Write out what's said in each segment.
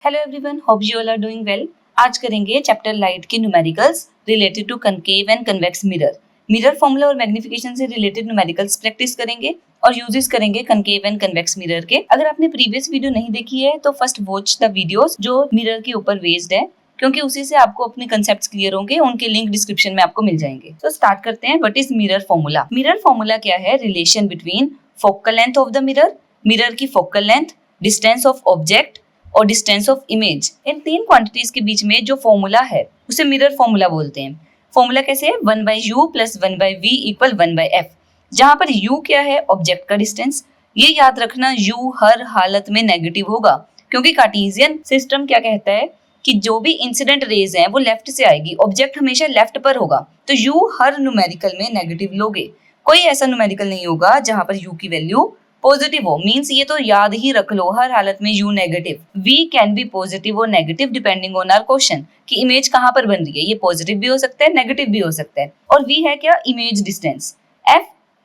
Hello everyone, hope you all are doing well. आज करेंगे chapter light के numericals related to concave and convex mirror. Mirror formula और magnification से रिलेटेड numericals practice करेंगे और यूजेस करेंगे कनकेव एंड कन्वेक्स मिरर के। अगर आपने प्रीवियस वीडियो नहीं देखी है तो फर्स्ट वॉच द वीडियोस जो मिरर के ऊपर बेस्ड है, क्योंकि उसी से आपको अपने कंसेप्ट्स क्लियर होंगे। उनके लिंक डिस्क्रिप्शन में आपको मिल जाएंगे। तो स्टार्ट करते हैं। What is mirror formula? Mirror formula क्या है? Relation between focal length of the mirror, mirror की focal length, distance of object और डिस्टेंस ऑफ इमेज। इन तीन क्वांटिटीज के बीच में जो फॉर्मूला है उसे मिरर फॉर्मूला बोलते हैं। फॉर्मूला कैसे है? 1/u + 1/v = 1/f, जहां पर u क्या है? ऑब्जेक्ट का डिस्टेंस। ये याद रखना, u हर हालत में नेगेटिव होगा, क्योंकि कार्टेशियन सिस्टम क्या कहता है कि जो भी इंसिडेंट रेज हैं वो लेफ्ट से आएगी, ऑब्जेक्ट हमेशा लेफ्ट पर होगा। तो u हर न्यूमेरिकल में नेगेटिव लोगे। कोई ऐसा न्यूमेरिकल नहीं होगा जहां पर u की वैल्यू पॉजिटिव हो। मींस ये तो याद ही रख लो, हर हालत में u negative. v can be positive और negative depending on our question कि इमेज कहां पर बन रही है। ये पॉजिटिव भी हो सकता है, नेगेटिव भी हो सकता है। और v है क्या? Image distance.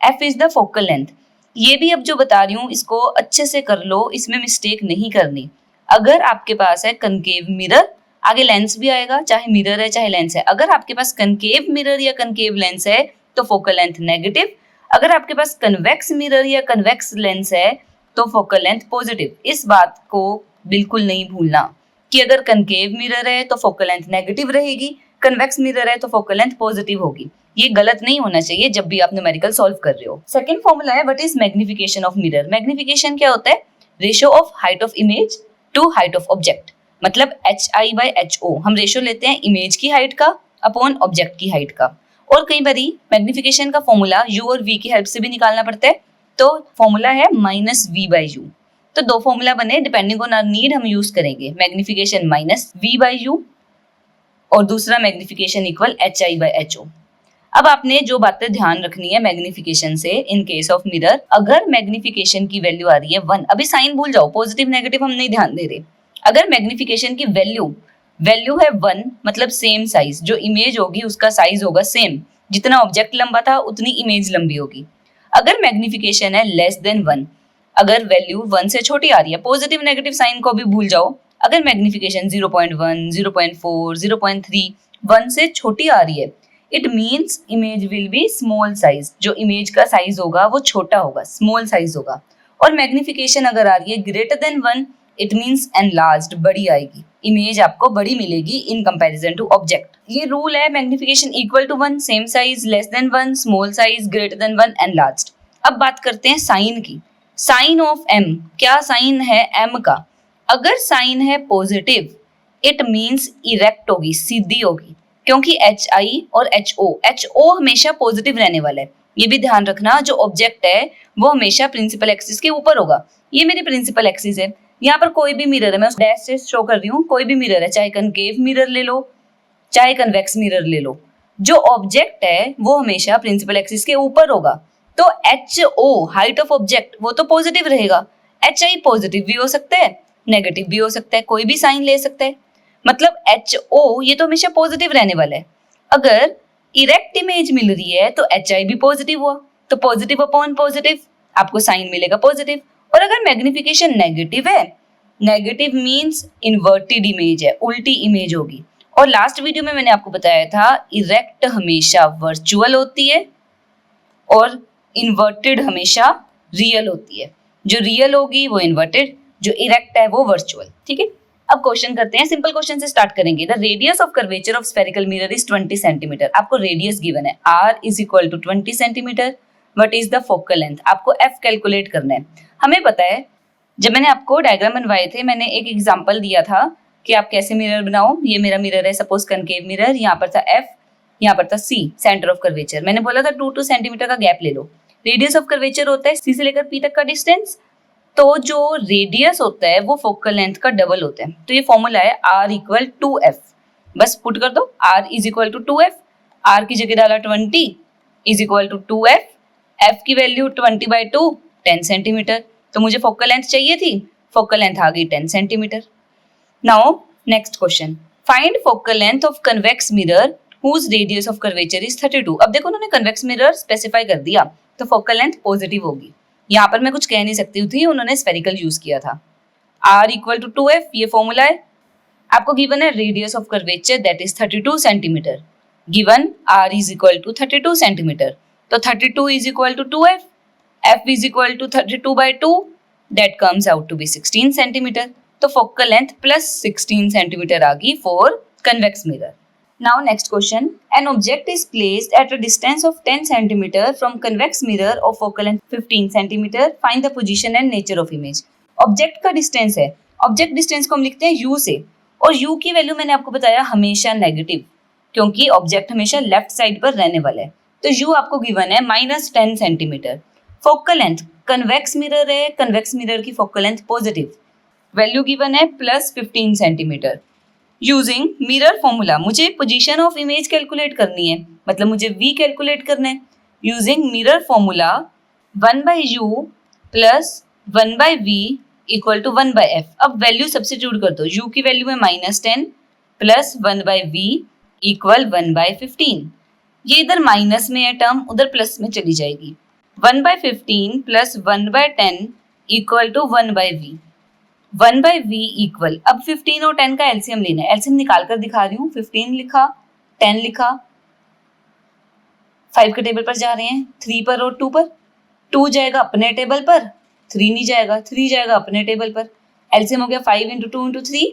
f is the focal length. ये भी अब जो बता रही हूँ इसको अच्छे से कर लो, इसमें मिस्टेक नहीं करनी। अगर आपके पास है कनकेव मिरर, आगे लेंस भी आएगा, चाहे मिरर है चाहे लेंस है। अगर आपके पास कनकेव मिरर या कनकेव लेंस है तो फोकल लेंथ नेगेटिव। अगर आपके पास कन्वेक्स मिरर या कन्वेक्स लेंस है तो फोकल लेंथ पॉजिटिव। इस बात को बिल्कुल नहीं भूलना कि अगर कनकेव मिरर है तो फोकल लेंथ नेगेटिव रहेगी, कन्वेक्स मिरर है तो फोकल लेंथ पॉजिटिव होगी। ये गलत नहीं होना चाहिए जब भी आप न्यूमेरिकल सॉल्व कर रहे हो। सेकंड फॉर्मूला है what is magnification of mirror. Magnification क्या होता है? Ratio of height of image to height of object. मतलब HI/HO हम रेशियो लेते हैं इमेज की हाइट का अपॉन ऑब्जेक्ट की हाइट का। और कई बारी मैग्निफिकेशन का फॉर्मूला u और v की हेल्प से भी निकालना पड़ता है। तो फॉर्मूला है -v/u। तो दो फॉर्मूला बने, डिपेंडिंग ऑन आवर नीड हम यूज करेंगे। मैग्निफिकेशन -v/u और दूसरा मैग्निफिकेशन इक्वल HI/HO। अब आपने जो बातें ध्यान रखनी है मैग्निफिकेशन से, इन केस ऑफ मिरर, अगर मैग्निफिकेशन की वैल्यू आ रही है 1, अभी साइन भूल जाओ, पॉजिटिव नेगेटिव हम नहीं ध्यान दे रहे। अगर मैग्निफिकेशन की वैल्यू है 1, मतलब सेम साइज, जो इमेज होगी उसका साइज होगा सेम, जितना ऑब्जेक्ट लंबा था उतनी इमेज लंबी होगी। अगर मैग्निफिकेशन है लेस देन 1, अगर वैल्यू 1 से छोटी आ रही है, पॉजिटिव नेगेटिव साइन को भी भूल जाओ। अगर मैग्निफिकेशन 0.1, 0.4, 0.3, 1 से छोटी आ रही है, it means image will be small size. जो इमेज का साइज होगा वो छोटा होगा, स्मॉल साइज होगा। और मैग्निफिकेशन अगर आ रही है greater than 1, it means enlarged, बड़ी आएगी, इमेज आपको बड़ी मिलेगी इन कंपैरिजन टू ऑब्जेक्ट। ये रूल है magnification equal to 1, same size, less than 1, small size, greater than 1, enlarged. अब बात करते हैं साइन की। साइन ऑफ m, क्या साइन है m का? अगर साइन है पॉजिटिव, इट मीन्स इरेक्ट होगी, सीधी होगी, क्योंकि HI और HO हमेशा पॉजिटिव रहने वाला है। ये भी ध्यान रखना, जो ऑब्जेक्ट है वो हमेशा प्रिंसिपल एक्सिस के ऊपर होगा। ये मेरी प्रिंसिपल एक्सिस है। यहाँ पर कोई भी मिरर है, मैं उस डैश से शो कर रही हूँ, कोई भी मिरर है, चाहे कनकेव मिरर ले लो चाहे कन्वेक्स मिरर ले लो, जो ऑब्जेक्ट है वो हमेशा प्रिंसिपल एक्सिस के ऊपर होगा। तो HO हाइट ऑफ ऑब्जेक्ट वो तो पॉजिटिव रहेगा। HI पॉजिटिव भी हो सकता है, नेगेटिव भी हो सकता है, कोई भी साइन ले सकता है। मतलब HO ये तो हमेशा पॉजिटिव रहने वाला है। अगर इरेक्ट इमेज मिल रही है तो HI भी पॉजिटिव हुआ, तो पॉजिटिव अपॉन पॉजिटिव आपको साइन मिलेगा पॉजिटिव। और अगर मैग्निफिकेशन नेगेटिव है, नेगेटिव मींस इन्वर्टेड इमेज है, उल्टी इमेज होगी। और लास्ट वीडियो में मैंने आपको बताया था इरेक्ट हमेशा वर्चुअल होती है और इन्वर्टेड हमेशा रियल होती है। जो रियल होगी वो इन्वर्टेड, जो इरेक्ट है वो वर्चुअल। ठीक है, अब क्वेश्चन करते हैं। सिंपल क्वेश्चन से स्टार्ट करेंगे। The radius of curvature of spherical mirror is 20 centimetre. आपको रेडियस गिवन है, r = 20 centimetre. What is the focal length? आपको f कैलकुलेट करना है। हमें पता है, जब मैंने आपको डायग्राम बनवाए थे, मैंने एक एग्जांपल दिया था कि आप कैसे मिरर बनाओ। ये मेरा मिरर है, सपोज कनकेव मिरर, यहाँ पर था f, यहाँ पर था c, सेंटर ऑफ कर्वेचर। मैंने बोला था 2 सेंटीमीटर का गैप ले लो। रेडियस ऑफ कर्वेचर होता है c से लेकर p तक का डिस्टेंस। तो जो रेडियस होता है वो फोकल लेंथ का डबल होता है। तो ये फॉर्मूला है r = 2f। बस पुट कर दो, r = 2f। r की जगह डाला 20 = 2f। f की वैल्यू 20/2, 10 सेंटीमीटर। तो मुझे फोकल लेंथ चाहिए थी, फोकल लेंथ आ गई 10 centimetre. Now next question, find focal length of convex mirror whose radius of curvature is 32। अब देखो उन्होंने कन्वेक्स मिरर स्पेसिफाई कर दिया, तो फोकल लेंथ पॉजिटिव होगी। यहाँ पर मैं कुछ कह नहीं सकती थी, उन्होंने स्फेरिकल यूज किया था। r इक्वल टू 2f, ये फॉर्मूला है। आपको गिवन है radius of curvature that is 32 centimetre. Given r is equal to 32 centimetre, तो 32 is equal to 2f, f is equal to 32/2, that comes out to be 16 centimetre. तो focal length plus 16 centimetre आ गई for convex mirror. Now next question, an object is placed at a distance of 10 cm from convex mirror of focal length 15 cm. Find the position and nature of image. Object का distance है, object distance को हम लिखते हैं u से, और u की value मैंने आपको बताया हमेशा नेगेटिव, क्योंकि ऑब्जेक्ट हमेशा लेफ्ट साइड पर रहने वाला है। तो u आपको गिवन है -10 centimetre. Focal length convex mirror है, कन्वेक्स मिरर की focal length positive, value given है +15 सेंटीमीटर। यूजिंग मिरर फॉर्मूला मुझे पोजीशन ऑफ इमेज कैलकुलेट करनी है, मतलब मुझे v कैलकुलेट करना है। Using mirror formula 1/u + 1/v = 1/f। अब वैल्यू सब्स्टिट्यूट कर दो, u की वैल्यू है -10 + 1/v = 1/15। ये इधर माइनस में है टर्म, उधर प्लस में चली जाएगी। 1/15 + 1/10 = 1/v। 1/v इक्वल, अब 15 और 10 का एलसीएम लेना है। एलसीएम निकाल कर दिखा रही हूँ। 15 लिखा, 10 लिखा, 5 के टेबल पर जा रहे हैं, 3 पर और 2 पर। 2 जाएगा अपने टेबल पर, 3 नहीं जाएगा, 3 जाएगा अपने टेबल पर। एलसीएम हो गया 5 × 2 × 3,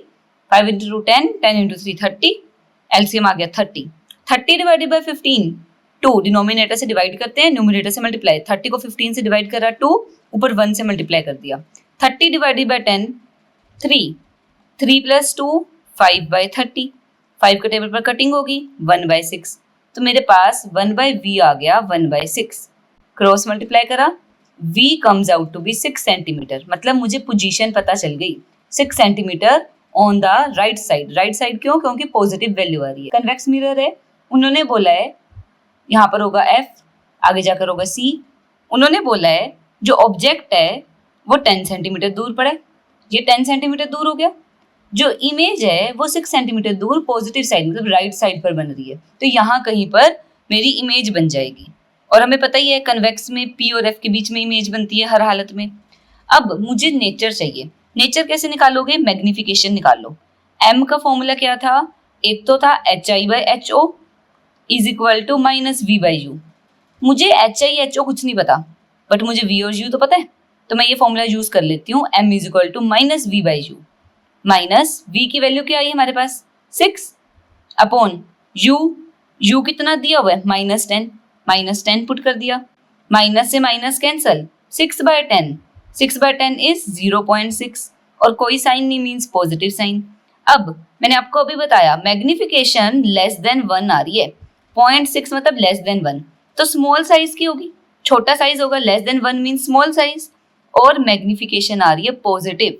5 × 2 10, 10 × 3 30। एलसीएम आ गया 30। 30 डिवाइडेड बाय 15, 2 डिनोमिनेटर से डिवाइड करते हैं, न्यूमरेटर से मल्टीप्लाई। 30 को 15 से डिवाइड करा 2, ऊपर 1 से मल्टीप्लाई कर दिया। 30 डिवाइडेड बाय 10 3, 3 + 2 5/30। 5 के टेबल पर कटिंग होगी 1/6, तो मेरे पास 1/v आ गया 1/6। क्रॉस मल्टीप्लाई करा, v comes out to be 6 centimetre, मतलब मुझे पोजीशन पता चल गई 6 centimetre on the right side. Right side क्यों? क्योंकि पॉजिटिव वैल्यू आ रही है। कन्वेक्स मिरर है, उन्होंने बोला है यहाँ पर होगा f, आगे जाकर होगा c। उन्होंने बोला है जो ऑब्जेक्ट है वो 10 सेंटीमीटर दूर पड़ा है, ये 10 सेंटीमीटर दूर हो गया। जो इमेज है वो 6 सेंटीमीटर दूर पॉजिटिव साइड, मतलब राइट साइड पर बन रही है, तो यहाँ कहीं पर मेरी इमेज बन जाएगी। और हमें पता ही है कन्वेक्स में p और f के बीच में इमेज बनती है हर हालत में। अब मुझे नेचर चाहिए। नेचर कैसे निकालोगे? मैग्निफिकेशन निकाल लो। m का फॉर्मूला क्या था? एक तो था hi/ho = -v/u। मुझे hi/ho कुछ नहीं पता, बट मुझे v और u तो पता है, तो मैं ये फॉर्मूला यूज कर लेती हूँ। m = -v/u। माइनस v की वैल्यू क्या आई हमारे पास 6 अपॉन u कितना दिया हुआ है -10, -10 पुट कर दिया, माइनस से माइनस कैंसल, 6/10, 6/10 इज 0.6, और कोई साइन नहीं मीन्स पॉजिटिव साइन। अब मैंने आपको अभी बताया मैग्निफिकेशन <1 आ रही है, 0.6 मतलब <1, तो स्मॉल साइज की होगी, छोटा साइज होगा, <1 मीन्स स्मॉल साइज, और मैग्निफिकेशन आ रही है पॉजिटिव।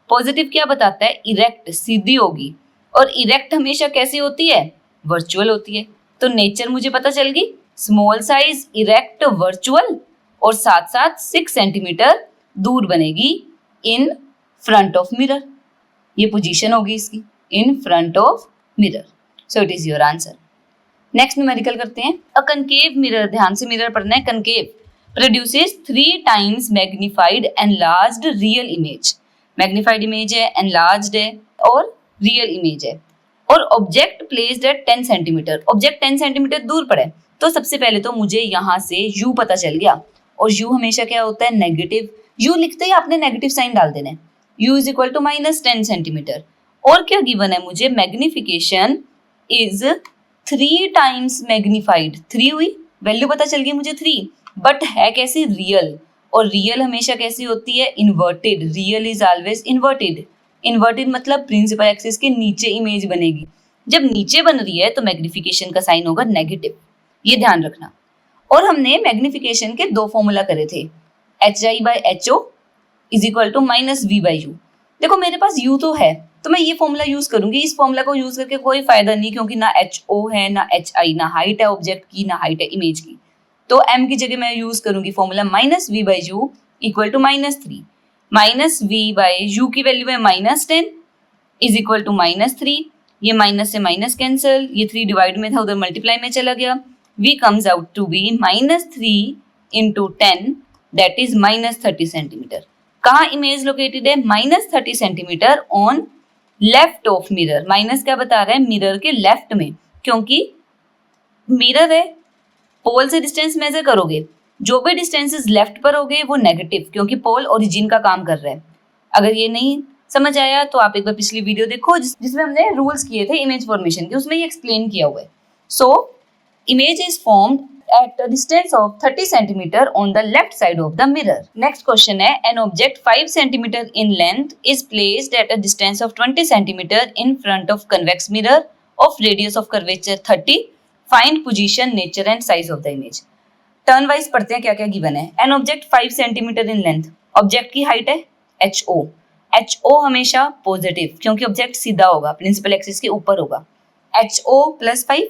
पॉजिटिव क्या बताता है? इरेक्ट, सीधी होगी, और इरेक्ट हमेशा कैसी होती है? वर्चुअल होती है। तो नेचर मुझे पता चल गई, स्मॉल साइज, इरेक्ट, वर्चुअल, और साथ साथ 6 सेंटीमीटर दूर बनेगी इन फ्रंट ऑफ मिरर। ये पोजीशन होगी इसकी, in front of mirror. So it is your answer. Next numerical करते हैं। अ कनकेव मिरर, ध्यान से मिरर पढ़ना है। Concave produces 3 times magnified enlarged real image. Magnified image है, एनलार्ज्ड है, और रियल इमेज है, और object placed at 10 centimetre. Object 10 centimetre दूर पड़े, तो सबसे पहले तो मुझे यहाँ से u पता चल गया, और u हमेशा क्या होता है? नेगेटिव। u लिखते ही आपने नेगेटिव साइन डाल देना है। u = -10 centimetre. और क्या गिवन है मुझे? Magnification is 3 times magnified. 3 हुई, वैल्यू पता चल गई मुझे 3, बट है कैसी? रियल। और रियल हमेशा कैसी होती है? Inverted. Real is always inverted. Inverted मतलब प्रिंसिपल एक्सिस के नीचे इमेज बनेगी। जब नीचे बन रही है तो मैग्निफिकेशन का साइन होगा नेगेटिव, ये ध्यान रखना। और हमने मैग्निफिकेशन के 2 फॉर्मूला करे थे, hi/ho = -v/u। देखो मेरे पास u तो है, तो मैं ये फॉर्मूला यूज करूंगी। इस फॉर्मूला को यूज करके कोई फायदा नहीं, क्योंकि ना ho है, ना hi, ना हाइट है ऑब्जेक्ट की, ना हाइट है इमेज की। तो m की जगह मैं यूज करूंगी फॉर्मूला -v/u = -3। -v/u की वैल्यू है -10 = -3। ये माइनस से माइनस कैंसिल, ये 3 डिवाइड में था, उधर मल्टीप्लाई में चला गया। v comes out to be -3 × 10, that is -30 centimetre. कहाँ इमेज लोकेटेड है? -30 centimetre on left of mirror. Minus क्या बता रहा है? मिरर के लेफ्ट में, क्योंकि मिरर है, पोल से डिस्टेंस मेजर करोगे, जो भी डिस्टेंसेस लेफ्ट पर होगे वो नेगेटिव, क्योंकि पोल ओरिजिन का काम कर रहा है। अगर ये नहीं समझ आया तो आप एक बार पिछली वीडियो देखो जिसमें हमने रूल्स किए थे इमेज फॉर्मेशन के, उसमें ये एक्सप्लेन किया हुआ है। सो image is formed at a distance of 30 cm on the left side of the mirror. Next question है, an object 5 cm in length is placed at a distance of 20 cm in front of convex mirror of radius of curvature 30. Find position, nature and size of the image. Turn wise पढ़ते हैं क्या क्या given है। an object 5 cm in length, object की height है ho. ho हमेशा positive, क्योंकि object सीधा होगा, प्रिंसिपल एक्सिस के ऊपर होगा। ho + 5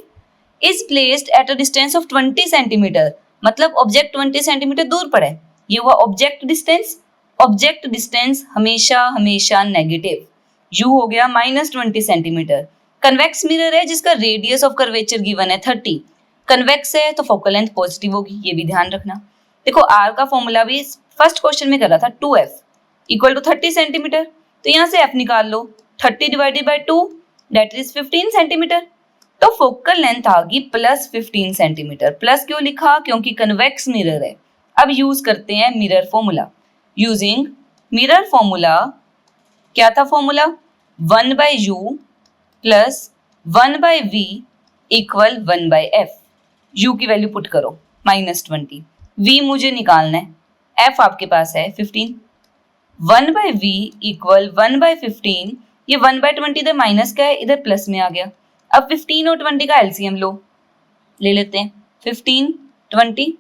is placed at a distance of 20 centimetre, मतलब ऑब्जेक्ट 20 सेंटीमीटर दूर पर है। ये हुआ ऑब्जेक्ट डिस्टेंस। ऑब्जेक्ट डिस्टेंस हमेशा नेगेटिव, u हो गया -20 सेंटीमीटर। कन्वेक्स मिरर है जिसका रेडियस ऑफ कर्वेचर गिवन है 30। कन्वेक्स है तो फोकल लेंथ पॉजिटिव होगी, ये भी ध्यान रखना। देखो r का फॉर्मूला भी फर्स्ट क्वेश्चन में कर रहा था, 2f = 30 सेंटीमीटर, तो यहाँ से f निकाल लो, 30 / 2 दैट इज 15 सेंटीमीटर। तो फोकल लेंथ आ गई +15 सेंटीमीटर। प्लस क्यों लिखा? क्योंकि कन्वेक्स मिरर है। अब यूज करते हैं mirror formula. Using mirror formula, क्या था formula? 1/u + 1/v = 1/f। u की वैल्यू पुट करो -20, v मुझे निकालना है, f आपके पास है 15। 1/v = 1/15, ये 1/20 इधर माइनस का है, इधर प्लस में आ गया। अब 15 और 20 का एलसीएम ले लेते हैं। 15 20,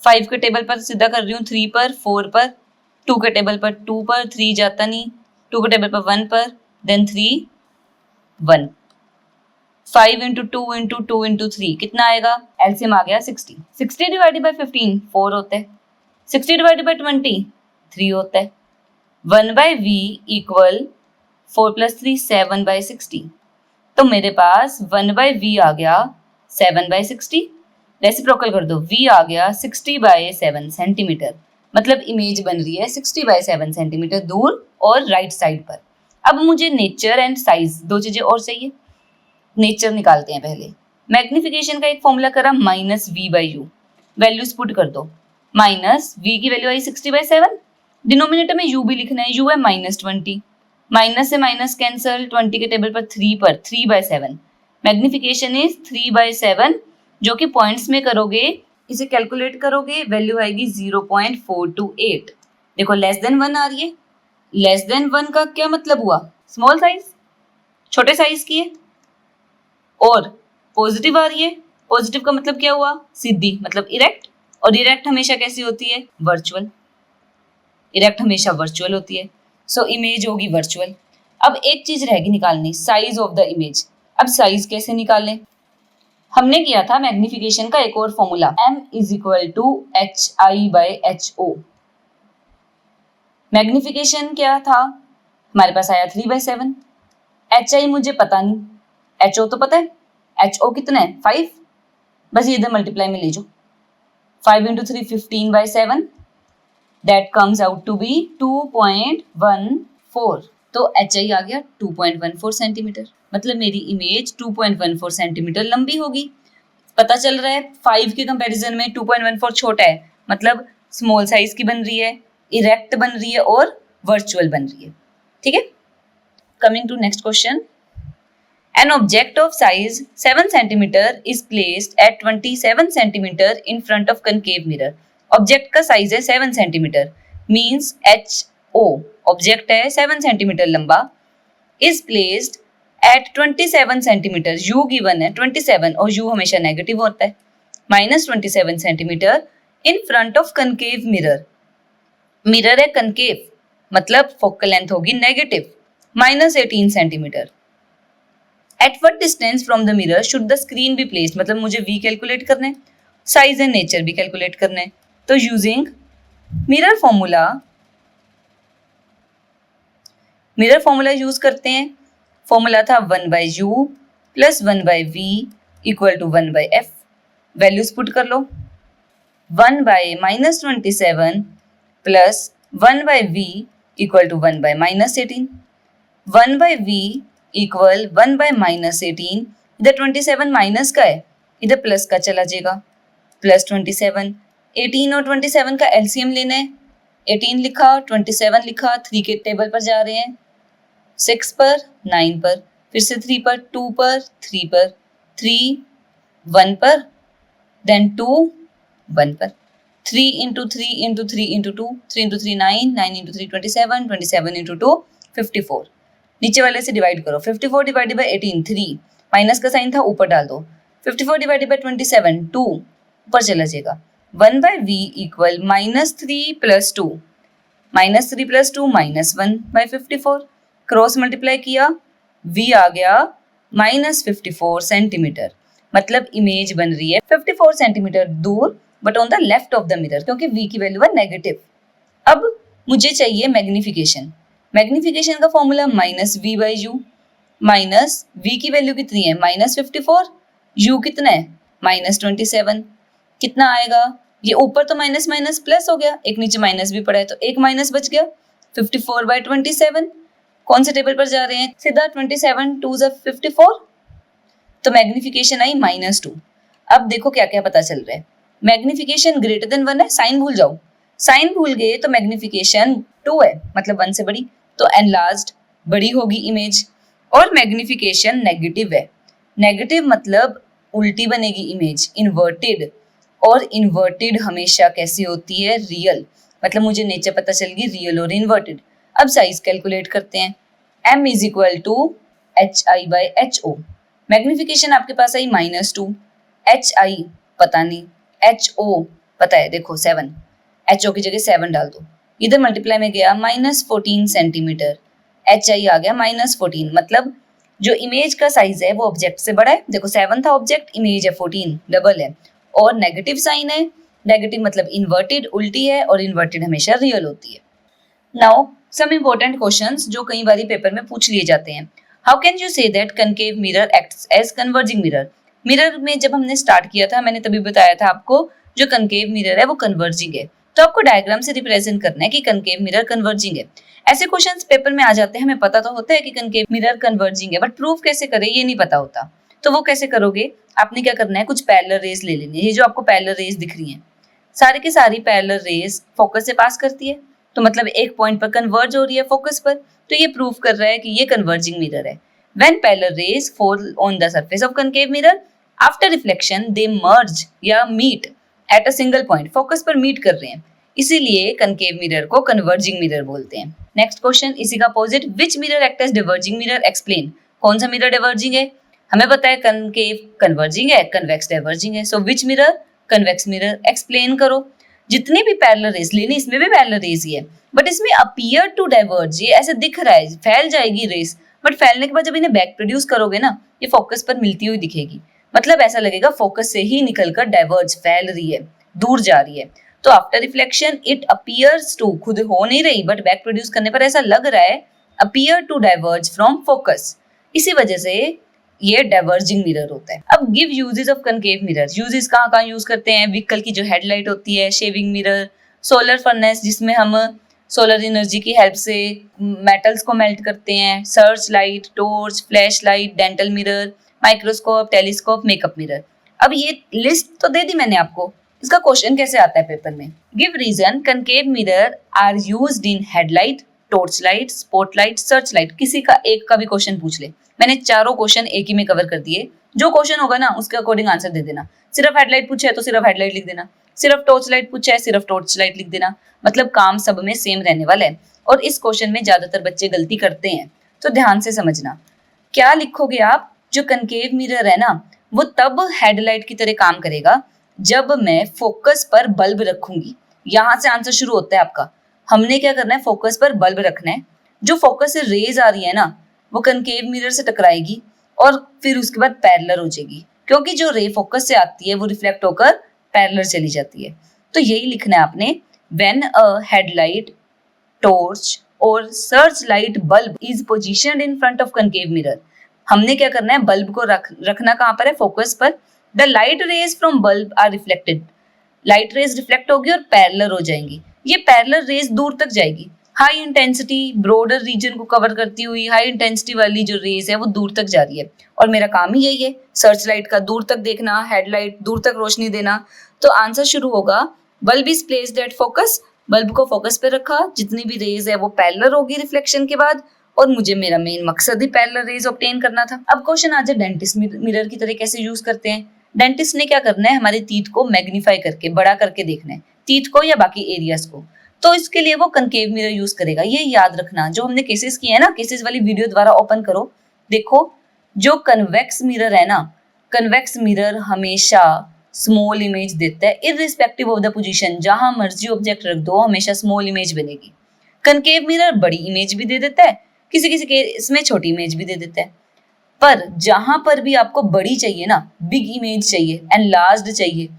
5 के टेबल पर सीधा कर रही हूँ 3 पर, 4 पर, 2 के टेबल पर 2 पर, 3 जाता नहीं, 2 के टेबल पर 1 पर, देन 3 1, 5 × 2 × 2 × 3 कितना आएगा? एलसीएम आ गया 60। 60 / 15 4 होता है, 60 / 20 3 होता है। 1/v = 4 + 3 7/60, तो मेरे पास 1/v आ गया 7/60। रेसिप्रोकल कर दो, v आ गया 60/7 सेंटीमीटर, मतलब इमेज बन रही है 60/7 सेंटीमीटर दूर और राइट साइड पर। अब मुझे नेचर एंड साइज, दो चीजें और चाहिए। नेचर निकालते हैं पहले। मैग्निफिकेशन का एक फॉर्मूला करा -v/u, वैल्यूज पुट कर दो। -v की वैल्यू आई 60/7, डिनोमिनेटर में u भी लिखना है, u है -20, माइनस से माइनस कैंसल, 20 के टेबल पर 3 पर 3/7, मैग्निफिकेशन इज 3/7, जो कि पॉइंट्स में करोगे, इसे कैलकुलेट करोगे, वैल्यू आएगी 0.428। देखो लेस देन 1 आ रही है, लेस देन 1 का क्या मतलब हुआ? स्मॉल साइज, छोटे साइज की है। और पॉजिटिव आ रही है, पॉजिटिव का मतलब क्या हुआ? सीधी, मतलब इरेक्ट, और इरेक्ट हमेशा कैसी होती है? वर्चुअल। इरेक्ट हमेशा वर्चुअल होती है, सो इमेज होगी वर्चुअल। अब एक चीज रहेगी निकालनी, साइज ऑफ द इमेज। अब साइज कैसे निकालें? हमने किया था मैग्निफिकेशन का एक और फॉर्मूला, m = hi/ho। मैग्निफिकेशन क्या था? हमारे पास आया 3/7। hi मुझे पता नहीं, ho तो पता है। ho कितना है? 5, बस ये इधर मल्टीप्लाई में ले जाओ, 5 × 3 15/7, that comes out to be 2.14। तो hi आ गया 2.14 सेंटीमीटर, मतलब मेरी इमेज 2.14 सेंटीमीटर लंबी होगी। पता चल रहा है 5 के कंपैरिजन में 2.14 छोटा है, मतलब स्मॉल साइज की बन रही है, इरेक्ट बन रही है और वर्चुअल बन रही है। ठीक है, coming to next question. An object of size 7 cm is placed at 27 cm in front of concave mirror. Object का साइज है 7 सेंटीमीटर, मीन्स HO ऑब्जेक्ट है 7 सेंटीमीटर लंबा, is placed at 27 centimetre, U given है 27 और U हमेशा negative होता है, -27 centimetre in front of concave mirror. Mirror है कनकेव, मतलब फोकल लेंथ होगी negative, -18 centimetre. At what distance from the mirror should the screen be placed, मतलब मुझे V कैलकुलेट करना है, साइज एंड नेचर भी कैलकुलेट करना है। तो यूजिंग मिरर फॉर्मूला यूज करते हैं। फॉर्मूला था 1/u + 1/v = 1/f। Values put कर लो, 1/-27 + 1 by v equal to 1 by minus 18. 1 by v equal 1 by minus 18. इधर 27 माइनस का है, इधर प्लस का चला जाएगा, प्लस 27. 18 और 27 का एलसीएम लेना है. 18 लिखा, 27 लिखा, 3 के टेबल पर जा रहे हैं, 6 पर, 9 पर, फिर से 3 पर, 2 पर, 3 पर, 3 1 पर, देन 2 1 पर. 3 into 3 into 3 into 2, 3 into 3 9, 9 into 3 27, 27 into 2 54. नीचे वाले से डिवाइड करो. 54 डिवाइडेड बाई 18 3, माइनस का साइन था ऊपर डाल दो. 54 डिवाइडेड बाई 27 2, ऊपर चला जाएगा. 1 by v equal -3 plus 2, -3 plus 2 -1 by 54. Cross multiply किया, v आ गया -54 सेंटीमीटर. मतलब इमेज बन रही है 54 सेंटीमीटर दूर, but on the left of the mirror, क्योंकि v की वैल्यू है नेगेटिव. अब मुझे चाहिए मैग्निफिकेशन. मैग्निफिकेशन का फॉर्मूला -v/u. माइनस v की वैल्यू कितनी है, -54, u कितना है, -27. कितना आएगा, ये ऊपर तो माइनस माइनस प्लस हो गया, एक नीचे माइनस भी पड़ा है तो एक माइनस बच गया. 54 by 27 कौन से टेबल पर जा रहे हैं, सीधा 27 2 जा 54, तो मैग्निफिकेशन आई -2. अब देखो क्या क्या पता चल रहा है. मैग्निफिकेशन ग्रेटर देन 1 है, साइन भूल जाओ. साइन भूल गए तो मैग्निफिकेशन 2 है, मतलब 1 से बड़ी, तो एनलार्ज्ड बड़ी होगी इमेज. और मैग्निफिकेशन नेगेटिव है. नेगेटिव मतलब उल्टी बनेगी इमेज, इन्वर्टेड. और इन्वर्टेड हमेशा कैसी होती है, रियल. मतलब मुझे नेचर पता चल गई रियल और इन्वर्टेड. अब साइज कैलकुलेट करते हैं. m is equal to hi/ho. Magnification आपके पास आई -2, hi पता नहीं, ho पता है, देखो 7, ho की जगह 7 डाल दो. इधर मल्टीप्लाई में गया -14 सेंटीमीटर, hi आ गया -14. मतलब जो इमेज का साइज है वो ऑब्जेक्ट से बड़ा है. देखो 7 था ऑब्जेक्ट, इमेज है 14, डबल है. और नेगेटिव साइन है, नेगेटिव मतलब इन्वर्टेड, उल्टी है, और इन्वर्टेड हमेशा रियल होती है. नाउ सम इम्पोर्टेंट क्वेश्चंस जो कई बार पेपर में पूछ लिए जाते हैं. How can you say that concave mirror acts as converging mirror. Mirror में जब हमने स्टार्ट किया था, मैंने तभी बताया था आपको जो कनकेव मिरर है वो कन्वर्जिंग है. तो आपको डायग्राम से रिप्रेजेंट करना है कि कनकेव मिरर कन्वर्जिंग है. ऐसे क्वेश्चंस पेपर में आ जाते हैं, हमें पता तो होता है कि कनकेव मिरर कन्वर्जिंग है, बट प्रूफ कैसे करें ये नहीं पता होता. तो वो कैसे करोगे, आपने क्या करना है, कुछ पैरेलल रेज ले लेनी है. ये जो आपको पैरेलल रेज दिख रही हैं, सारी की सारी पैरेलल रेज फोकस से पास करती है, तो मतलब एक पॉइंट पर कन्वर्ज हो रही है फोकस पर. तो ये प्रूफ कर रहा है कि ये कन्वर्जिंग मिरर है. When parallel rays fall on the surface of concave mirror, after reflection they merge या meet at a single point. Focus पर मीट कर रहे हैं, इसीलिए कनकेव मिरर को कन्वर्जिंग मिरर बोलते हैं. नेक्स्ट क्वेश्चन इसी का opposite. Which mirror act as diverging mirror, explain. कौन सा मिरर डिवर्जिंग है, हमें पता है कनकेव कन्वर्जिंग है, कन्वेक्स डाइवर्जिंग है. So which mirror, convex mirror. Explain करो. जितनी भी पैरेलल रेज लेनी, इसमें भी पैरेलल रेज ही है, बट इसमें अपीयर टू डाइवर्ज, ये ऐसे दिख रहा है फैल जाएगी रेस, बट फैलने के बाद जब इन्हें बैक प्रोड्यूस करोगे ना, ये फोकस पर मिलती हुई दिखेगी. मतलब ऐसा लगेगा फोकस से ही निकलकर डाइवर्ज, फैल रही है, दूर जा रही है. तो after reflection it appears to, खुद हो नहीं रही बट बैक प्रोड्यूस करने पर ऐसा लग रहा है, appear to diverge from focus. इसी वजह से ये डाइवर्जिंग मिरर होता है. अब give uses of concave mirror. Uses कहाँ कहाँ यूज करते हैं, व्हीकल की जो हेडलाइट होती है, शेविंग मिरर, सोलर फर्नेस जिसमें हम सोलर एनर्जी की हेल्प से मेटल्स को मेल्ट करते हैं, search light, torch, flash light, dental mirror, microscope, telescope, makeup mirror. अब ये लिस्ट तो दे दी मैंने आपको, इसका क्वेश्चन कैसे आता है पेपर में. Give reason concave mirror are used in headlight, torch light, spotlight, search light. किसी का एक का भी क्वेश्चन पूछ ले, मैंने चारों क्वेश्चन एक ही में कवर कर दिए. जो क्वेश्चन होगा ना उसके अकॉर्डिंग आंसर दे देना. सिर्फ हेडलाइट पूछा है तो सिर्फ हेडलाइट लिख देना, सिर्फ टॉर्च लाइट पूछा है सिर्फ टॉर्च लाइट लिख देना. मतलब काम सब में सेम रहने वाला है. और इस क्वेश्चन में ज्यादातर बच्चे गलती करते हैं, तो ध्यान से समझना. क्या लिखोगे आप, जो कनकेव मिरर है ना वो तब हेडलाइट की तरह काम करेगा जब मैं फोकस पर बल्ब रखूंगी. यहां से आंसर शुरू होता है आपका. हमने क्या करना है, फोकस पर बल्ब रखना है. जो फोकस से रेज आ रही है ना वो कनकेव मिरर से टकराएगी और फिर उसके बाद पैरेलल हो जाएगी, क्योंकि जो रे फोकस से आती है वो रिफ्लेक्ट होकर पैरेलल चली जाती है. तो यही लिखना है आपने. व्हेन अ हेडलाइट, टॉर्च और search light bulb is positioned in front of concave mirror, हमने क्या करना है, बल्ब को रखना कहाँ पर है, फोकस पर. The light rays from bulb are reflected, light rays reflect होगी और पैरेलल हो जाएंगी. ये पैरेलल रेज दूर तक जाएगी, हाई इंटेंसिटी ब्रॉडर रीजन को कवर करती हुई हाई इंटेंसिटी वाली जो रेज है वो दूर तक जा रही है, और मेरा काम ही यही है, सर्च लाइट का दूर तक देखना, हेडलाइट दूर तक रोशनी देना। तो आंसर शुरू होगा bulb is placed at focus, bulb को फोकस पे रखा, जितनी भी रेज है वो पैरेलल होगी रिफ्लेक्शन के बाद, और मुझे मेरा मेन मकसद ही पैरेलल रेज ऑब्टेन करना था। अब क्वेश्चन आ जाए डेंटिस्ट मिरर की तरह कैसे यूज करते हैं। डेंटिस्ट ने क्या करना है, हमारे टीथ को मैग्नीफाई करके बड़ा करके देखना है, टीथ को या बाकी एरियाज को। तो इसके लिए वो कनकेव मिरर यूज करेगा। ये याद रखना, जो हमने केसेस किए हैं ना, केसेस वाली वीडियो द्वारा ओपन करो, देखो जो कन्वेक्स मिरर है ना, कन्वेक्स मिरर हमेशा स्मॉल इमेज देता है इररिस्पेक्टिव ऑफ द पोजीशन। जहां मर्जी ऑब्जेक्ट रख दो हमेशा स्मॉल इमेज बनेगी। कनकेव मिरर बड़ी इमेज भी दे देता है, किसी किसी केस में छोटी इमेज भी दे देता है। पर जहां पर भी आपको बड़ी चाहिए ना, बिग इमेज चाहिए, एनलार्ज्ड चाहिए,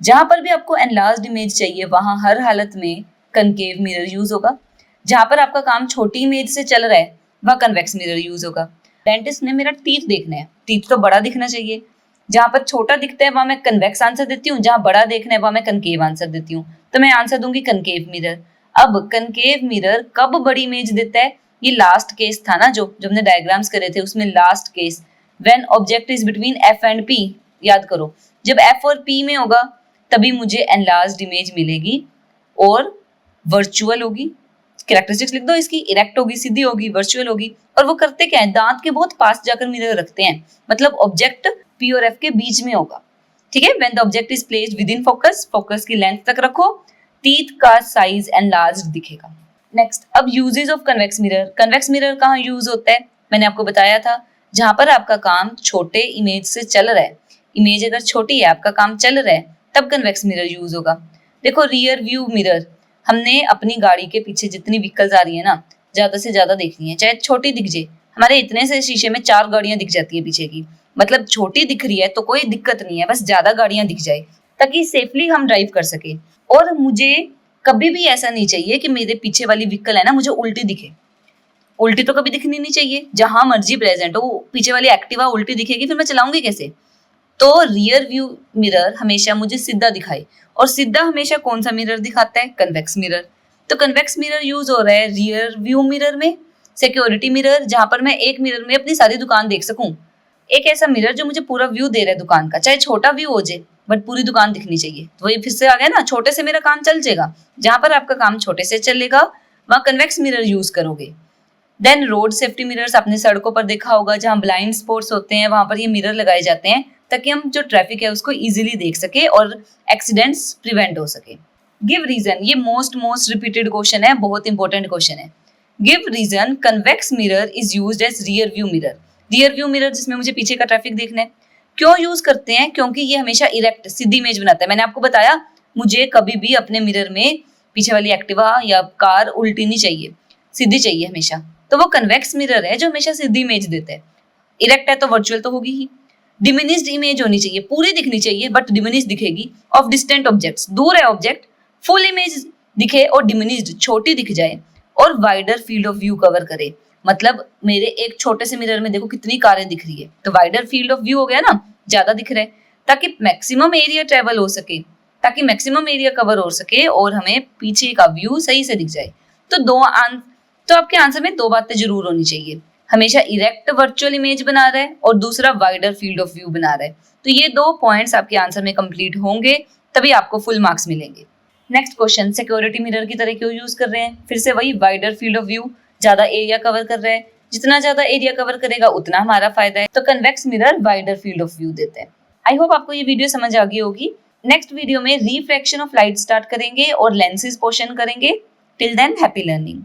जहां पर भी आपको एनलार्ज्ड इमेज चाहिए वहां हर हालत में कनकेव मिरर यूज होगा। जहां पर आपका काम छोटी इमेज से चल रहा है वहां कन्वेक्स मिरर यूज होगा। डेंटिस्ट ने मेरा टीथ देखना है, टीथ तो बड़ा दिखना चाहिए, जहां पर छोटा दिखता है वहां मैं कन्वेक्स आंसर देती हूँ, जहां बड़ा देखना है वहां मैं कनकेव आंसर देती हूँ। तो मैं आंसर दूंगी कनकेव मिरर। अब कनकेव मिरर कब बड़ी इमेज देता है, ये लास्ट केस था ना, जो हमने डायग्राम्स करे थे उसमें last case, when object is between F and P. याद करो, जब एफ और पी में होगा तभी मुझे एनलार्ज्ड इमेज मिलेगी और वर्चुअल होगी। कैरेक्टरिस्टिक्स लिख दो इसकी, इरेक्ट होगी, सीधी होगी, वर्चुअल होगी। और वो करते क्या है, दांत के बहुत पास जाकर मिरर रखते हैं, मतलब ऑब्जेक्ट पी और एफ के बीच में होगा। ठीक है, when the object is placed with in focus, focus की लेंथ तक रखो, टीथ का साइज एनलार्ज्ड दिखेगा। नेक्स्ट, अब uses of convex mirror. Convex mirror कहाँ यूज होता है, मैंने आपको बताया था, जहां पर आपका काम छोटे इमेज से चल रहा है, इमेज अगर छोटी है, आपका काम चल रहा है, तब कन्वेक्स मिरर यूज होगा। देखो रियर व्यू मिरर, हमने अपनी गाड़ी के पीछे जितनी व्हीकल्स आ रही है ना, ज्यादा से ज्यादा देखनी है, चाहे छोटी दिख जाए। हमारे इतने से शीशे में 4 गाड़ियां दिख जाती है पीछे की, मतलब छोटी दिख रही है तो कोई दिक्कत नहीं है, बस ज्यादा गाड़ियां दिख जाए ताकि सेफली हम ड्राइव कर सके। और मुझे कभी भी ऐसा नहीं चाहिए कि मेरे पीछे वाली व्हीकल है ना मुझे उल्टी दिखे, उल्टी तो कभी दिखनी नहीं चाहिए। जहां मर्जी प्रेजेंट हो, पीछे वाली एक्टिवा उल्टी दिखेगी फिर मैं चलाऊंगी कैसे। तो रियर व्यू मिरर हमेशा मुझे सीधा दिखाए, और सीधा हमेशा कौन सा मिरर दिखाता है, कन्वेक्स मिरर। तो कन्वेक्स मिरर यूज हो रहा है रियर व्यू मिरर में। सिक्योरिटी मिरर, जहां पर मैं एक मिरर में अपनी सारी दुकान देख सकूं, एक ऐसा मिरर जो मुझे पूरा व्यू दे रहा है दुकान का, चाहे छोटा व्यू हो जाए बट पूरी दुकान दिखनी चाहिए। तो वही फिर से आ गया ना, छोटे से मेरा काम चल जाएगा, जहां पर आपका काम छोटे से चलेगा वहां कन्वेक्स मिरर यूज करोगे। देन रोड सेफ्टी मिरर्स, आपने सड़कों पर देखा होगा, जहां ब्लाइंड स्पॉट्स होते हैं वहां पर ये मिरर लगाए जाते हैं ताकि हम जो ट्रैफिक है उसको इजीली देख सके और एक्सीडेंट्स प्रिवेंट हो सके। गिव रीजन, ये मोस्ट रिपीटेड क्वेश्चन है, बहुत इंपॉर्टेंट क्वेश्चन है। Give reason convex mirror is used as rear view mirror. Rear view mirror जिसमें मुझे पीछे का ट्रैफिक देखना है, क्यों यूज करते हैं, क्योंकि ये हमेशा इरेक्ट सीधी इमेज बनाता है। मैंने आपको बताया मुझे कभी भी अपने मिरर में पीछे वाली एक्टिवा या कार उल्टी नहीं चाहिए, सीधी चाहिए हमेशा। तो वो कन्वेक्स मिरर है जो हमेशा सीधी इमेज देता है। इरेक्ट है तो वर्चुअल तो होगी ही। डिमिनिश्ड इमेज होनी चाहिए, पूरी दिखनी चाहिए बट डिमिनिश्ड दिखेगी, ऑफ डिस्टेंट ऑब्जेक्ट्स, दूर है ऑब्जेक्ट, फुल इमेज दिखे और डिमिनिश्ड छोटी दिख जाए, और wider field of view cover करे। मतलब मेरे एक छोटे से मिरर में देखो कितनी कारें दिख रही है, तो वाइडर फील्ड ऑफ व्यू हो गया ना, ज्यादा दिख रहा है, ताकि मैक्सिमम एरिया ट्रेवल हो सके, ताकि मैक्सिमम एरिया कवर हो सके और हमें पीछे का व्यू सही से दिख जाए। तो आपके आंसर में 2 बातें जरूर होनी चाहिए, हमेशा इरेक्ट वर्चुअल इमेज बना रहा है और दूसरा वाइडर फील्ड ऑफ व्यू बना रहा है। तो ये 2 पॉइंट्स आपके आंसर में कंप्लीट होंगे, तभी आपको फुल मार्क्स मिलेंगे। नेक्स्ट क्वेश्चन, सिक्योरिटी मिरर की तरह क्यों यूज कर रहे हैं, फिर से वही वाइडर फील्ड ऑफ व्यू, ज्यादा एरिया कवर कर रहा है, जितना ज्यादा एरिया कवर करेगा उतना हमारा फायदा है। तो convex mirror wider field of view देते हैं। आई होप आपको ये वीडियो समझ आ गई होगी। नेक्स्ट वीडियो में रिफ्रैक्शन ऑफ लाइट स्टार्ट करेंगे और लेंसेज पोर्शन करेंगे। Till than happy learning.